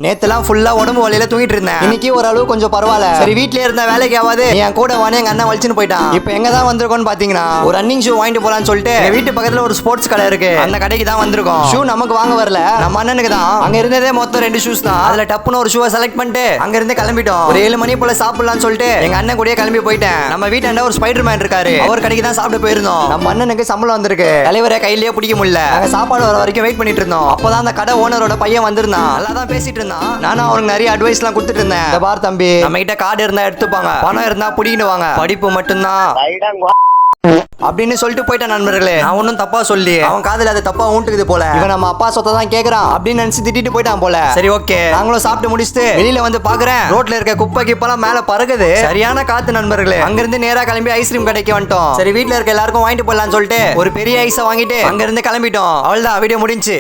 நேத்துலாம் ஃபுல்லா உடம்பு வலியில தூங்கிட்டு இருந்தேன். இன்னைக்கு ஓரளவு கொஞ்சம் பரவாயில்ல. சரி வீட்லயே இருந்த வேலைக்கு ஆகாது, என் கூட வானே எங்க அண்ணன் வலிச்சுன்னு போயிட்டான். இப்போ எங்க தான் வந்திருக்கோம்னு பாத்தீங்கன்னா ஒரு ரன்னிங் ஷூ வாங்கிட்டு போலான்னு சொல்லிட்டு எங்க வீட்டு பக்கத்துல ஒரு ஸ்போர்ட்ஸ் கடை இருக்கு, அந்த கடைக்கு தான் வந்திருக்கோம். ஷூ நமக்கு வாங்க வரல, நம்ம அண்ணனுக்கு தான். அங்க இருந்ததே மொத்தம் 2 ஷூஸ் தான். அதுல டப்புன்னு ஒரு ஷூவை செலக்ட் பண்ணிட்டு அங்க இருந்து கிளம்பிட்டோம். ஒரு 7 மணி போல சாப்பிடலாம்னு சொல்லிட்டு எங்க அண்ணன் கூடயே கிளம்பி போயிட்டேன். நம்ம வீட்டாண்ட ஒரு ஸ்பைடர் மேன் இருக்காரு, அவர் கடைக்கு தான் சாப்பிட்டு போயிருந்தோம். நம்ம அண்ணனுக்கு சம்பளம் வந்திருக்கு, தலைவரை கையிலேயே பிடிக்க முடியல. நாங்க சாப்பாடு வர வரைக்கும் வெயிட் பண்ணிட்டு இருந்தோம். அப்பதான் அந்த கடை ஓனரோட பையன் வந்திருந்தான். நல்லா தான் பேசிட்டு இருந்தான். நானும் அவனுக்கு நிறைய அட்வைஸ்லாம் கொடுத்துட்டு இருந்தேன். இந்த பார் தம்பி, நம்ம கிட்ட கார்டு இருந்தா எடுத்துப்பாங்க, பணம் இருந்தா புடிக்கிடுவாங்க, படிப்பு மட்டும்தான் அப்படின்னு சொல்லிட்டு போயிட்டேன். நண்பர்களே, நான் ஒன்னும் தப்பா சொல்லி அவன் காதுல அது தப்பா ஊண்டுக்குது போல. இவன் நம்ம அப்பா சொத்தை தான் கேக்குறான் அப்படின்னு நினைச்சு திட்டிட்டு போயிட்டான் போல. சரி ஓகே, நாங்களும் சாப்பிட்டு முடிச்சுட்டு வெளியில வந்து பாக்குறேன், ரோட்ல இருக்க குப்பை கிப்பெல்லாம் மேல பறகுது. சரியான காத்து நண்பர்களே. அங்கிருந்து நேரா கிளம்பி ஐஸ்கிரீம் கடைக்கு வந்துட்டோம். சரி வீட்டுல இருக்க எல்லாருக்கும் வாங்கிட்டு போடலாம்னு சொல்லிட்டு ஒரு பெரிய ஐஸை வாங்கிட்டு அங்க இருந்து கிளம்பிட்டோம். அவ்வளவுதான், வீடியோ முடிஞ்சு.